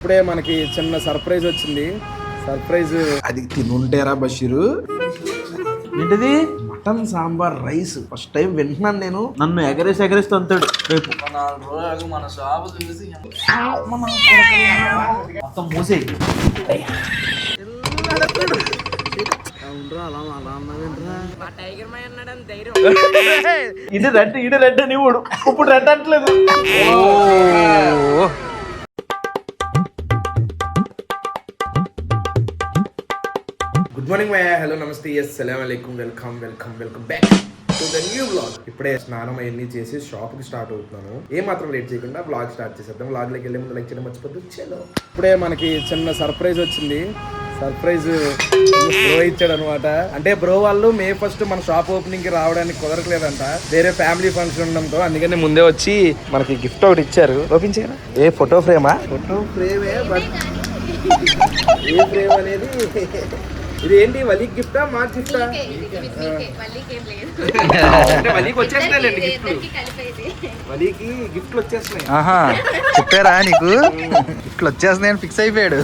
ఇప్పుడే మనకి చిన్న సర్ప్రైజ్ వచ్చింది. సర్ప్రైజ్ అది తినుంటేరా బషీరు. ఏంటిది? Mutton sambar rice. First time వింటున్నాను నేను. నన్ను ఎగరేసి అంతాడు రేపు 4 రోజులు మన షాపు చూసి మొత్తం మూసేయి. ఇది రెడ్ నీవుడు ఇప్పుడు రెడ్ అంటలేదు. గుడ్ మార్నింగ్ భయ్యా, హలో నమస్తే, అస్సలాము అలైకుం, welcome back to the new blog. ఇప్పుడే స్నానం అవన్నీ చేసి షాప్ కి స్టార్ట్ అవుతున్నాను. ఏ మాత్రం లేట్ చేయకుండా బ్లాగ్ స్టార్ట్ చేసేద్దాం. బ్లాగ్ లోకి వెళ్ళే ముందు లైక్ చేయడం మర్చిపోద్దు. చలో, ఇప్పుడే మనకి చిన్న సర్ప్రైజ్ వచ్చింది. సర్ప్రైజ్ బ్రో ఇచ్చాడు అనమాట. అంటే బ్రో వాళ్ళు మే 1 మన షాప్ ఓపెనింగ్ కి రావడానికి కుదరట్లేదంట, వేరే ఫ్యామిలీ ఫంక్షన్ ఉండడంతో. అందుకని ముందే వచ్చి మనకి గిఫ్ట్ ఒకటి ఇచ్చారు. ఓపెన్ చేయరా? ఏ ఫోటో ఫ్రేమా? ఫోటో ఫ్రేమే, బట్ ఏ ఫ్రేమ్ అనేది ఇది ఏంటి? వలీకి గిఫ్టా, మా గిఫ్టా? అంటే వలీకి వచ్చేస్తున్నాయి గిఫ్ట్లు. వలీకి గిఫ్ట్లు వచ్చేస్తున్నాయి. చెప్పారా నీకు ఇట్లా వచ్చేస్తున్నాయని ఫిక్స్ అయిపోయాడు.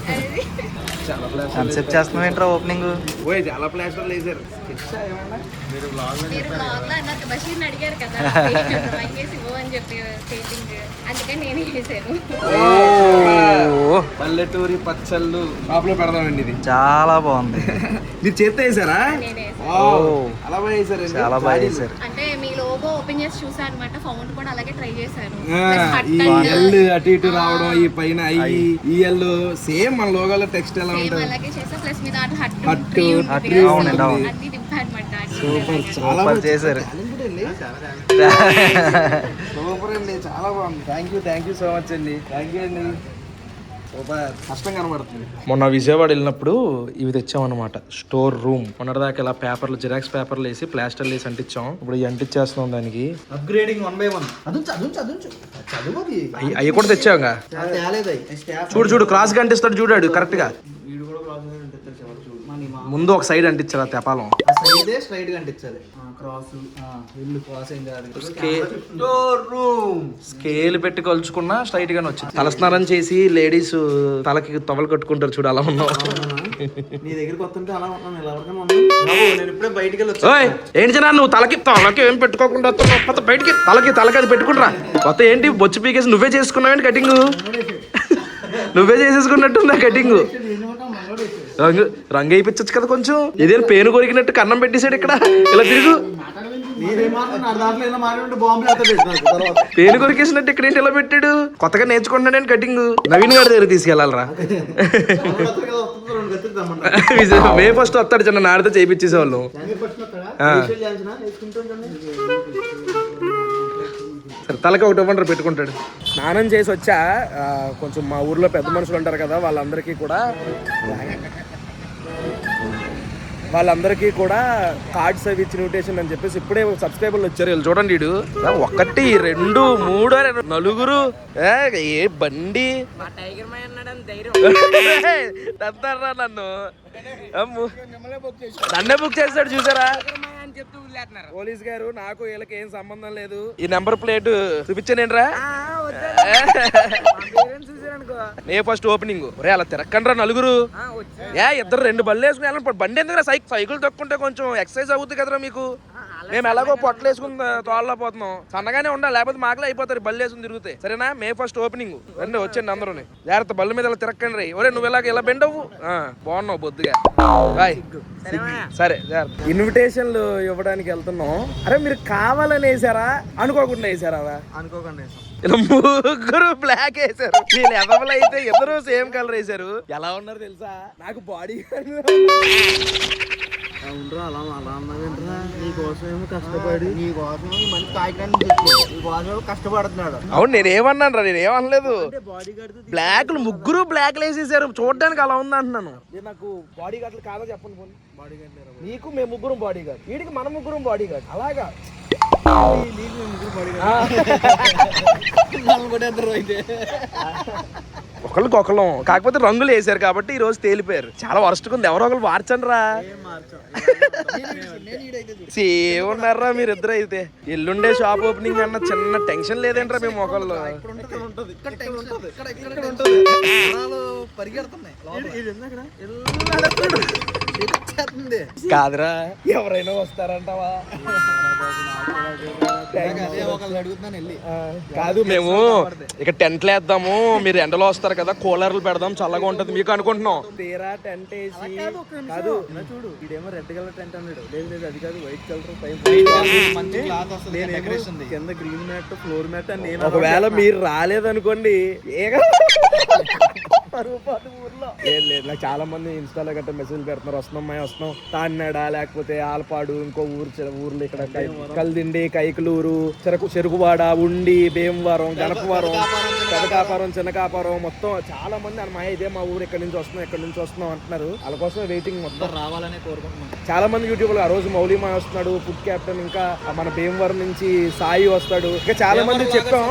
కాన్సెప్ట్ చేస్తున్నావు ఏంట్రా ఓపెనింగ్? ఓయ్ చాలా ప్లాస్టర్లు వేసారు. మీరు బ్లాగ్ లో నాకు బషీర్ని అడిగారు కదా వంగేసి ఓ అని చెప్పి పెయింటింగ్, అందుకని నేను వేసాను. పల్లెటూరి పచ్చళ్ళు షాప్ లో పెడదామండి. ఇది చాలా బాగుంది. మీరు చేత్తో వేసారా? నేనే అలా బాగా వేసారు. చాలా బాగా చేశారు. అంటే మీ లోగో ఓపెన్ చేసి చూసాను అనమాట. ఫౌంట్ కూడా అలాగే ట్రై చేశాను. ఈ ఎల్ అటు ఇటు రావడం, ఈ పైన ఈ ఎల్ సేమ్ మన లోగాలో టెక్స్ట్ ఎలా ఉంటుంది అలాగే చేసా. ప్లస్ మీ దాంట్లో హట్ అన్ని దింపానమాట. సూపర్, చాలా సూపర్ చేశారు. సూపర్ అండి, చాలా బాగుంది. థ్యాంక్ యూ సో మచ్ అండి. థ్యాంక్ యూ అండి. సూపర్. కష్టం కనబడుతుంది. మొన్న విజయవాడ వెళ్ళినప్పుడు ఇవి తెచ్చామన్నమాట. Store room. మొన్నటిదాకా ఇలా పేపర్లు, జిరాక్స్ పేపర్లు వేసి ప్లాస్టర్లు వేసి అంటించాం. ఇప్పుడు ఇవి అంటించేస్తున్నాం దానికి. Upgrading 1 by 1. చదువు అవి కూడా తెచ్చావుగా. చూడు క్రాస్ గా అంటిస్తాడు చూడాడు కరెక్ట్ గా. ముందు ఒక సైడ్ అంటించారు ఆ తెపాలం. స్ట్రైట్ గా అంటించాలి. క్రాస్ ఇల్లు క్రాస్ ఏం కాదు. స్కేల్ పెట్టి కలుచుకున్నా స్ట్రైట్ గానే వచ్చింది. తలస్నానం చేసి లేడీస్ తలకి తవలు కట్టుకుంటారు చూడు, అలా ఉన్నావు. నీ దగ్గరికి వస్తుంటే అలా ఉన్నాను. నేను ఇప్పుడే బయటికి వెళ్ళి ఏంటి జనా నువ్వు తలకి ఏం పెట్టుకోకుండా వస్తున్నావు? బయటికి తలకి అది పెట్టుకుంటా. కొత్త ఏంటి బొచ్చు పీకేసి నువ్వే చేసుకున్నావేంటి కటింగ్? నువ్వే చేసేసుకున్నట్టుందా కటింగ్? రంగు వేయించచ్చు కదా కొంచెం. ఇదేం పేను కొరికినట్టు కన్నం పెట్టేశాడు ఇక్కడ. ఇలా తిరుగు. పేను కొరికేసినట్టు ఇక్కడ ఏంటి ఇలా పెట్టాడు? కొత్తగా నేర్చుకుంటున్నాడు కటింగ్. నవీన్ గారి దగ్గర తీసుకెళ్ళాలరా. మే 1 వస్తాడు చిన్న, నాడితో చేయించేసేవాళ్ళు. సరే, తలకి ఒకటి ఇవ్వండి పెట్టుకుంటాడు. స్నానం చేసి వచ్చా. కొంచెం మా ఊర్లో పెద్ద మనుషులు ఉంటారు కదా, వాళ్ళందరికీ కూడా కార్డ్స్ అవి ఇచ్చి ఇన్విటేషన్ అని చెప్పేసి ఇప్పుడే సబ్స్క్రైబర్లు వచ్చారు. వీళ్ళు చూడండి, వీడు 1 2 3 4 ఏ బండి నన్ను నన్నే బుక్ చేస్తాడు చూసారా పోలీస్ గారు. నాకు వీళ్ళకి ఏం సంబంధం లేదు. ఈ నెంబర్ ప్లేట్ చూపించానేంట్రా? మే 1 ఓపెనింగ్. రే అలా తిరక్కండ్రా నలుగురు. ఇద్దరు 2 బళ్ళు వేసుకుని వెళ్ళండి. బండి ఎందుకు సైకిల్ తొక్కుంటే కొంచెం ఎక్సర్సైజ్ అవుతుంది కదరా మీకు. మేము ఎలాగో పొట్టలు వేసుకుని తోళ్ళలో పోతున్నాం. సన్నగానే ఉండాలి, లేకపోతే మాకలే అయిపోతారు బళ్ళు వేసుకుని తిరుగుతాయి. సరేనా? మే 1 ఓపెనింగ్ రండి, వచ్చండి అందరూ. జాగ్రత్త, బళ్ళు మీద ఇలా తిరక్కండి రే. ఒరే నువ్వు ఇలా బెండవు బాగున్నావు బొద్దుగా. సరే జాగ్రత్త. ఇన్విటేషన్లు ఇవ్వడానికి వెళ్తున్నాం. అరే మీరు కావాలని వేసారా అనుకోకుండా వేసారా? అనుకోకుండా ఇలా 3 బ్లాక్ వేసారు. వీళ్ళు ఎవరు అయితే ఇద్దరు సేమ్ కలర్ వేసారు. ఎలా ఉన్నారు తెలుసా? నాకు బాడీ అలా అన్నావేంట్రా? నీకోసం ఏమో కష్టపడి నీకోసం మంచి కాయకాయలు కష్టపడుతున్నాడు. అవును, నేనేమన్నాను రా? నేనేమనలేదు. బ్లాక్లు 3 బ్లాక్లు వేసేసారు. చూడడానికి అలా ఉంది అంటున్నాను. నాకు బాడీ గార్డ్లు కాదా చెప్పండి. పోనీ బాడీ గార్డ్ నీకు మేము 3 బాడీ గార్డ్, వీడికి మనం 3 బాడీ గార్డ్. అలాగా ఒకళ్ళకి ఒకళ్ళం కాకపోతే రంగులు వేసారు కాబట్టి ఈ రోజు తేలిపోయారు. చాలా వరస్ట్ ఉంది. ఎవరో ఒకరు మార్చండి రా. సేమ్ ఉన్నారా మీరు ఇద్దరు అయితే. ఎల్లుండే షాప్ ఓపెనింగ్ అన్న చిన్న టెన్షన్ లేదేంట్రా మేము ఒకళ్ళు. కాదురా ఎవరైనా వస్తారంటావా? కాదు మేము ఇక టెంట్లు వేద్దాము, మీరు ఎండలో వస్తారు కదా, కూలర్లు పెడదాం, చల్లగా ఉంటది మీకు అనుకుంటున్నాం. తీరా టెంట్ వేసి కాదు చూడు ఇదేమో రెడ్ కలర్ టెంట్ అన్నాడు. లేదు లేదు అది కాదు వైట్ కలర్ కింద గ్రీన్ మ్యాట్ ఫ్లోర్ మ్యాట్ అని నేను. ఒకవేళ మీరు రాలేదనుకోండి లేదు నాకు చాలా మంది ఇన్స్టాలో గట్రా మెసేజ్ పెడుతున్నారు, వస్తున్నాం తాన్నాడా లేకపోతే ఆలపాడు ఇంకో ఊర్లో ఇక్కడ కల్దిండి, కైకలూరు, చెరుకువాడ, ఉండి, భీమవరం, గణపవరం, పెదకాపురం, చిన్నకాపురం మొత్తం చాలా మంది అన్నమా ఇదే మా ఊరు ఎక్కడి నుంచి వస్తున్నాం అంటున్నారు. వాళ్ళ కోసం వెయిటింగ్ మొత్తం రావాలనే కోరుకుంటున్నాం. చాలా మంది యూట్యూబ్ లో ఆ రోజు మౌలిమా వస్తున్నాడు, ఫుడ్ క్యాప్టెన్, ఇంకా మన భీమవరం నుంచి సాయి వస్తాడు, ఇంకా చాలా మంది చెప్పాం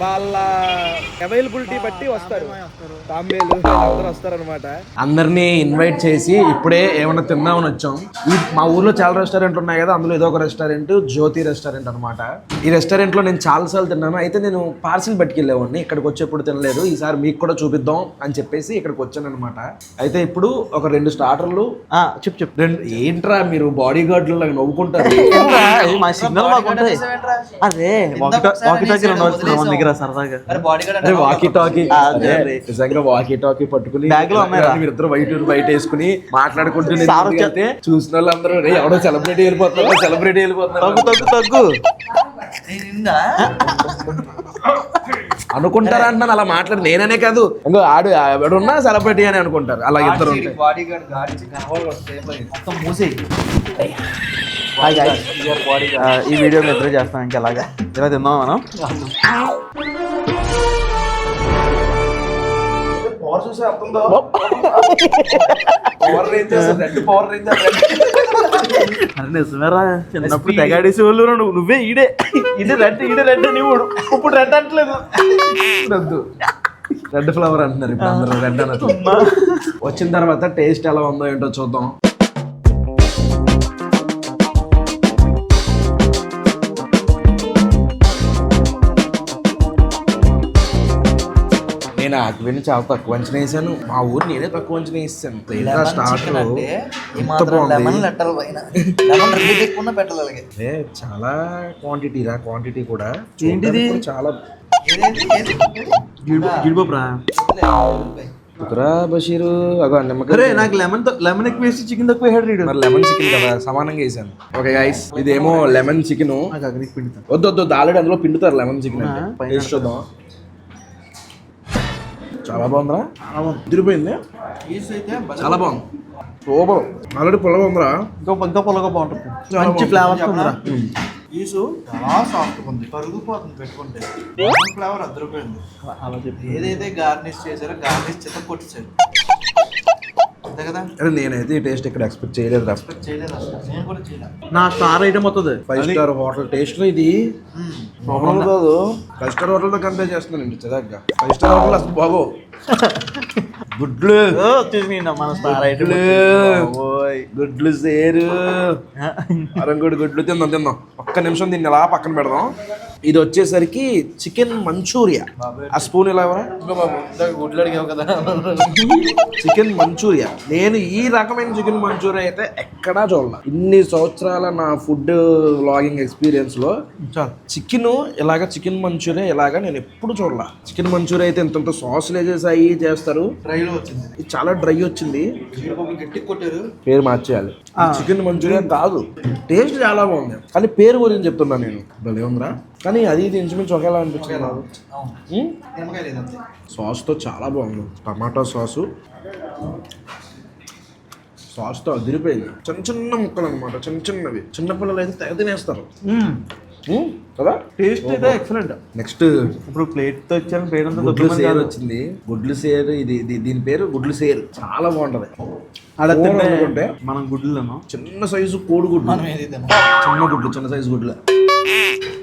వాళ్ళ అవైలబిలిటీ బట్టి వస్తారు. అందరూ వస్తారనమాట. అందరినీ ఇన్వైట్ చేసి ఇప్పుడే ఏమన్నా తిందామని వచ్చాం. మా ఊర్లో చాలా రెస్టారెంట్లు ఉన్నాయి కదా, అందులో ఏదో ఒక రెస్టారెంట్ జ్యోతి రెస్టారెంట్ అనమాట. ఈ రెస్టారెంట్ లో నేను చాలా సార్లు తిన్నాను. అయితే నేను పార్సిల్ పట్టుకెళ్ళేవాడిని, ఇక్కడికి వచ్చేప్పుడు తినలేదు. ఈసారి మీకు కూడా చూపిద్దాం అని చెప్పేసి ఇక్కడికి వచ్చాను అనమాట. అయితే ఇప్పుడు ఒక 2 స్టార్టర్లు చెప్పు ఏంట్రా మీరు బాడీ గార్డ్ లాగా నవ్వుకుంటారు. మా సిగ్నల్ బాగుంటది. అదే వాకీ టాకీ నిజంగా వాకీ టాకీ పట్టుకుని మీరిద్దరు వైట్ వేసుకుని మాట్లాడుకుంటూ చూసిన వాళ్ళందరూ ఎవడో సెలబ్రిటీ వెళ్ళిపోతున్నారు తగ్గు అనుకుంటారా అంటున్నాను. అలా మాట్లాడి నేననే కాదు ఇంకో ఆడు ఎవడున్నా సెలబ్రిటీ అని అనుకుంటారు. అలా ఇద్దరు ఈ వీడియో ఇద్దరు చేస్తాం ఇంకా అలాగా ఇలా తిందాం మనం. నిజమేరా చిన్నప్పుడు తెగాడేసి వాళ్ళు నువ్వే ఈడే రెడ్ నువ్వు ఇప్పుడు రెడ్ అంటలేదు. రెడ్ ఫ్లవర్ అంటున్నారు ఇప్పుడు అందరూ రెడ్ అన్నట్టు. వచ్చిన తర్వాత టేస్ట్ ఎలా ఉందో ఏంటో చూద్దాం. నేను ఆకుని చాలా తక్కువ అంచనా వేసాను. మా ఊరు నేనే తక్కువ అంచనా వేసాను. చాలా క్వాంటిటీ కూడా ఏంటిది చాలా బషీరు నాకు లెమన్ ఎక్కువ వేసి చికెన్ తక్కువ వేసాడు. మరి లెమన్ చికెన్ కదా సమానంగా వేసాను. ఓకే గైస్ ఇదేమో లెమన్ చికెన్. వద్దు ఆల్రెడీ అందులో పిండుతారు లెమన్ చికెన్ అంటే. టేస్ట్ చూద్దాం. చాలా బాగుందిరా, తిరిగిపోయింది, చాలా బాగుంది, సూపర్. ఆల్రెడీ పుల్లగా ఉందిరా, ఇంకా పుల్లగా బాగుంటుంది, మంచి ఫ్లేవర్ ఉందిరా. ఈసు చాలా సాఫ్ట్ ఉంది, కరుగుపోతుంది పెట్టుకుంటే. ఫ్లేవర్ అద్దరిపోయింది. అలా చెప్పి ఏదైతే గార్నిష్ చేశారో గార్నిష్ చేత కొట్టేసారు అంతే కదా. నేనైతే ఈ టేస్ట్ ఇక్కడ ఎక్స్పెక్ట్ చేయలేదు. నేను కూడా చేయలేదు. నా స్టార్ ఐటమ్ వస్తుంది 5 స్టార్ హోటల్ టేస్ట్ లో ఇది కాదు. 5 స్టార్ హోటల్ తో కంపేర్ చేస్తున్నాను చదగ్గా. 5 స్టార్ హోటల్ అసలు బాగో. గుడ్లు వచ్చేసి మన స్టార్ ఐటమ్ గుడ్లు సేరు గుడ్లు తిందాం. ఒక్క నిమిషం దీన్ని ఎలా పక్కన పెడదాం. ఇది వచ్చేసరికి చికెన్ మంచూరియా. ఆ స్పూన్ ఇలా గుడ్లు అడిగావు కదా. Chicken manchurian. నేను ఈ రకమైన చికెన్ మంచూరియా అయితే ఎక్కడా చూడాల. ఇన్ని సంవత్సరాల నా ఫుడ్ వ్లాగింగ్ ఎక్స్పీరియన్స్ లో చికెన్ మంచూరియా ఇలాగా నేను ఎప్పుడు చూడాల. చికెన్ మంచూరియా అయితే ఇంత సాసులు వేసేసాయి చేస్తారు. డ్రైలో వచ్చింది, ఇది చాలా డ్రై వచ్చింది. గట్టి కొట్టారు, పేరు మార్చేయాలి. చికెన్ మంచూరియా కాదు, టేస్ట్ చాలా బాగుంది. కానీ పేరు గురించి చెప్తున్నా నేను. భలే ఉందిరా. కానీ అది ఇది ఇంచుమించు ఒకేలా అనిపించింది నాకు. సాస్తో చాలా బాగుంది. టమాటో సాస్తో అదిరిపోయింది. చిన్న ముక్కలు అనమాట, చిన్నవి. చిన్నపిల్లలు అయితే తెగ తినేస్తారు కదా. టేస్ట్ అయితే ఎక్సలెంట్. నెక్స్ట్ ఇప్పుడు ప్లేట్ తో వచ్చాను. ప్లేట్ అంతా గుడ్లు సేరు వచ్చింది. గుడ్లు సేరు ఇది దీని పేరు గుడ్లు సేరు. చాలా బాగుంటది. అనుకుంటే మనం గుడ్లు చిన్న సైజు కోడి గుడ్లు, చిన్న సైజు గుడ్లు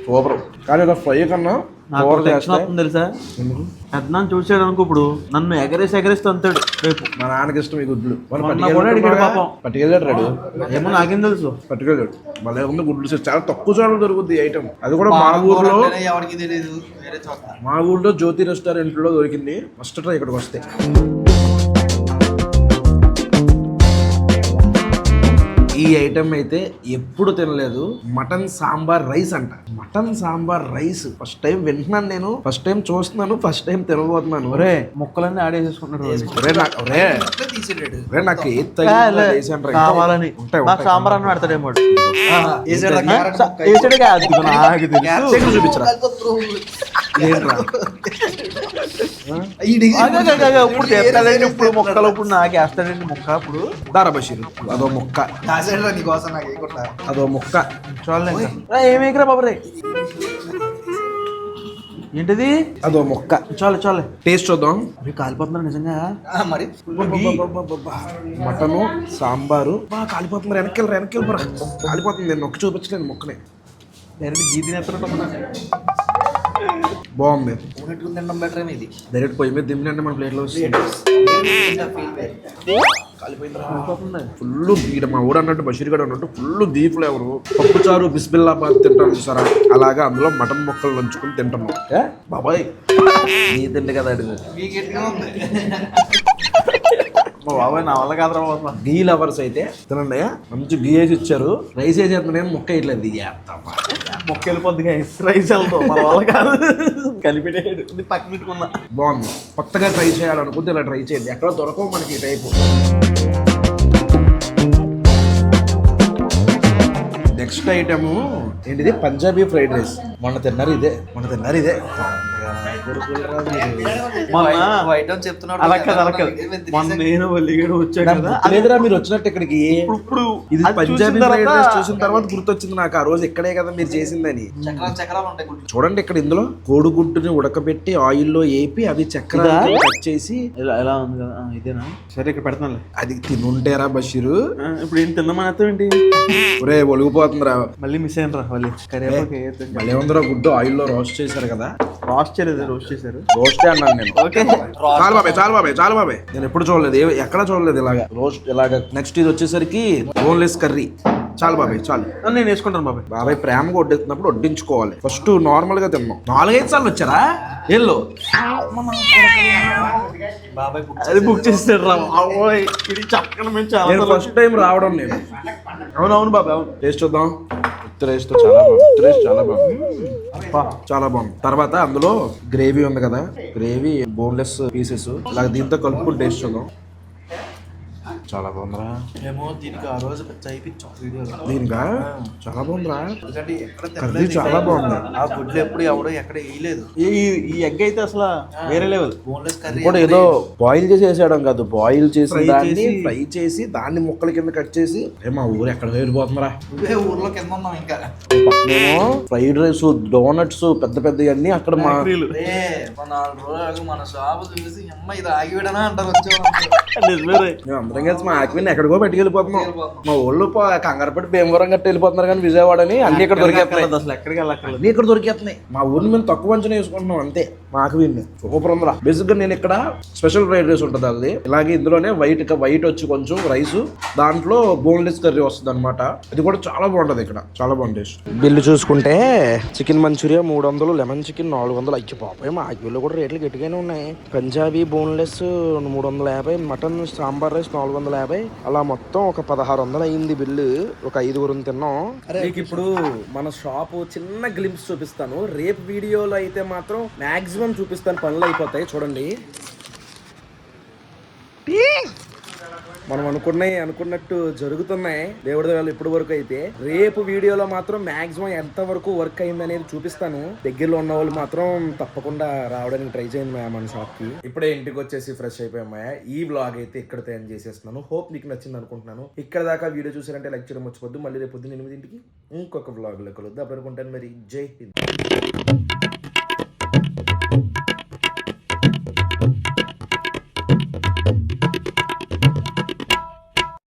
సూపర్. కానీ ఒక ఫ్రై కన్నా నాకు కూర టెన్షన్ చేస్తే అవుతుంది తెలుసా, ఎందుకు? పెద్దనాన్న చూసాడు అనుకో ఇప్పుడు నన్ను ఎగరేసి అంతాడు రేపు. మా నాన్నకి ఇష్టం ఈ గుడ్లు. మొన్న కూడా అడిగాడు పాపం. పట్టుకెళ్ళాడు రాడు, ఏమో నాకేం తెలుసు. పట్టుకెళ్ళాడు. భలే ఉంది గుడ్లు set. చాలా తక్కువ చోట్ల దొరుకుద్ది ఐటమ్. అది కూడా మా ఊర్లో, ఎవరికి తెలియదు, వేరే చోట. మా ఊర్లో జ్యోతి రెస్టారెంట్ లో దొరికింది. ఫస్ట్ ట్రై ఇక్కడికి వస్తే. ఈ ఐటమ్ అయితే ఎప్పుడు తినలేదు. మటన్ సాంబార్ రైస్ అంట. Mutton sambar rice first time వింటున్నాను నేను, ఫస్ట్ టైం చూస్తున్నాను, ఫస్ట్ టైం తినబోతున్నాను. ఒరే ముక్కలన్నీ ఆడేసేసుకుంటారు నాకు ఏది తగిలిందో వేసాను రా. కావాలని ఉంటాయి, నాకు సాంబార్ అన్న పెడతాడేమో. చూపించరా ఏంట్రా? ఇప్పుడు చేస్తాడండి, ఇప్పుడు మొక్కలు ఇప్పుడు నాకు వేస్తాడండి మొక్క. ఇప్పుడు దారా బషీర్ అదో మొక్క, అదో మొక్క. చూడలేదు ఏమేకరా బాబు రే, ఏంటిది? అదో మొక్క. చాలు టేస్ట్ చూద్దాం. అవి కాలిపోతున్నారు నిజంగా. మరి మటను సాంబారు బాగా కాలిపోతున్నారు. వెనక్కి వెళ్ళరా, కాలిపోతుంది. నేను నొక్కి చూపించలేను మొక్కనే. డైరెక్ట్ గీ తినేస్తున్నా. బాగుంది. తినడం బెటర్ ఇది. డైరెక్ట్ పొయ్యి మీద దింపినంటే మన ప్లేట్లో వస్తుంది. ఫుల్ ఈడ మా ఊడు అన్నట్టు, బషీర్ గడ్ అన్నట్టు ఫుల్ దీ ఫ్లేవర్. పప్పు చారు బిస్మిల్లాబాద్ తింటాం చూసారా, అలాగా అందులో మటన్ ముక్కలు నంచుకుని తింటున్నాం. బాబాయ్ నీ తిండి కదా అడిగి. మా బాబాయ్ నా వల్ల కాదు. గీ లవర్స్ అయితే తినండి. మంచి గీ వేసి ఇచ్చారు. రైస్ వేసి నేను ముక్క ఇట్లేదు. మొక్క వెళ్ళిపోద్ది రైస్ వెళ్తాం, మన వల్ల కాదు. కలిపిటేడు పక్కన పెట్టుకున్నా. బాగుంది. కొత్తగా ట్రై చేయాలనుకుంటే ఇలా ట్రై చేయండి. ఎక్కడ దొరకవు మనకి ఈ టైపు. నెక్స్ట్ ఐటమ్ ఏంటిది? Punjabi fried rice. మొన్న తిన్నారు ఇదే. అలా కాదు. మొన్న నేను వల్లిగడు వచ్చాను కదా. లేదురా మీరు వచ్చినట్టు ఇక్కడికి. ఇప్పుడు ఇది పంజాబీ ఫ్రైడ్ రైస్ చూసిన తర్వాత గుర్తొచ్చింది నాకు. ఆ రోజు ఇక్కడే కదా మీరు చేసిందని. చూడండి ఇక్కడ ఇందులో కోడిగుడ్డుని ఉడకబెట్టి ఆయిల్లో వేపి అవి చక్రాలు కట్ చేసి ఎలా ఉంది కదా. ఇదేనా? సరే ఇక్కడ పెడతానులే. అది తినుంటేరా బషీరు. ఇప్పుడు ఏం తిందామని అర్థం ఏంటి? ఒరే ఒలిగిపోతుందిరా. మళ్ళీ మిస్ అయ్యాను రా. మళ్ళీ కరివేపాకు మళ్ళీ ఉందిరా. గుడ్డు ఆయిల్లో రోస్ట్ చేశారు కదా. రోస్ట్ చేశారు. రోస్టే అన్నాను నేను. ఓకే చాలు బాబాయ్. నేను ఎప్పుడు చూడలేదు, ఎక్కడ చూడలేదు ఇలాగా రోస్ట్. ఇలాగా నెక్స్ట్ ఇది వచ్చేసరికి బోన్లెస్ కర్రీ. చాలు బాబాయ్, చాలు. నేను వేసుకుంటాను బాబాయ్. బాబాయ్ ప్రేమగా వడ్డిస్తున్నప్పుడు వడ్డించుకోవాలి. ఫస్ట్ నార్మల్ గా తిన్నాం. 4-5 సార్లు వచ్చారా ఎల్లో. బాబాయ్ అది బుక్ చేస్తాడు రా. ఇది చక్కగా మేము చాలా ఫస్ట్ టైం రావడం నేను. అవును బాబాయ్, అవును. టేస్ట్ చూద్దాం. చాలా బాగుంది. తర్వాత అందులో గ్రేవీ ఉంది కదా, గ్రేవీ బోన్లెస్ పీసెస్ ఇలా దీంతో కలుపుకుని టేస్ట్ చూద్దాం. చాలా బాగుందిరా. ఏమో దీనికి ఆ రోజు చేయించాం వీడియోలో. దీనికా చాలా బాగుందిరా. కర్రీ చాలా బాగుంది. ఆ గుడ్లు ఎప్పుడు ఎవడో ఎక్కడ వేయలేదు. ఈ ఎగ్ అయితే అసలు వేరే లెవెల్. బోన్లెస్ కర్రీ కూడా ఏదో బాయిల్ చేసి వేసేయడం కాదు, బాయిల్ చేసి దాన్ని ఫ్రై చేసి దాన్ని ముక్కల కింద కట్ చేసి. మా ఊరు ఎక్కడ వెళ్ళిపోతుందిరా. ఊర్లో కింద ఉన్నాం. ఇంకా ఫ్రైడ్ రైస్, డోనట్స్ పెద్ద పెద్ద అన్ని అక్కడ. మా 4 రోజులు మన షాపు చూసి అమ్మ ఇది ఆగివిడనా అంటారు వచ్చేవాళ్ళు. అందరం కలిసి మా ఆక్విని ఎక్కడికో పెట్టుకెళ్ళిపోతున్నాం. మా ఊళ్ళో కంగారు పట్టి భీమవరం గట్టి వెళ్ళిపోతున్నారు కానీ విజయవాడని అన్ని ఇక్కడ దొరికేస్తున్నాయి. అసలు ఎక్కడికి వెళ్ళక్కర్లేదు, అన్ని ఇక్కడ దొరికేస్తున్నాయి. మా ఊరిని మేము తక్కువ అంచనా వేసుకుంటున్నాం అంతే. మా ఆక్విని సూపర్ ఉందిరా. బేసిక్ గా నేను ఇక్కడ స్పెషల్ ఫ్రైడ్ రైస్ ఉంటుంది అది. ఇలాగే ఇందులోనే వైట్ వచ్చి కొంచెం రైస్, దాంట్లో బోన్లెస్ కర్రీ వస్తుంది అనమాట. ఇది కూడా చాలా బాగుంటది ఇక్కడ, చాలా బాగుంది టేస్ట్. బిల్లు చూసుకుంటే చికెన్ మంచూరియా 300, లెమన్ చికెన్ 400. అయ్యి పాపం మా ఆక్విలో కూడా రేట్లు గట్టిగానే ఉన్నాయి. Punjabi boneless 350, mutton sambar rice 450, అలా మొత్తం ఒక 1600 అయింది బిల్లు. ఒక 5గురం తిన్నాం. మీకు ఇప్పుడు మన షాపు చిన్న గ్లింప్స్ చూపిస్తాను. రేపు వీడియోలో అయితే మాత్రం మాక్సిమం చూపిస్తాను, పనులు అయిపోతాయి చూడండి. మనం అనుకున్నట్టు జరుగుతున్నాయి దేవుడి దగ్గర ఇప్పటి వరకు అయితే. రేపు వీడియోలో మాత్రం మాక్సిమం ఎంత వరకు వర్క్ అయింది అనేది చూపిస్తాను. దగ్గరలో ఉన్న వాళ్ళు మాత్రం తప్పకుండా రావడానికి ట్రై చేయండి మన షాప్ కి. ఇప్పుడే ఇంటికి వచ్చేసి ఫ్రెష్ అయిపోయామయ్యా. ఈ వ్లాగ్ అయితే ఇక్కడతో ఎండ్ చేసేస్తున్నాను. హోప్ మీకు నచ్చింది అనుకుంటున్నాను. ఇక్కడ దాకా వీడియో చూసారంటే లైక్ చేయడం మర్చిపోద్దు. మళ్ళీ రేపు పొద్దున్న 8 ఇంకొక వ్లాగ్ లో కలుద్దాం. అప్పుడు అనుకుంటాను మరి. జై హింద్.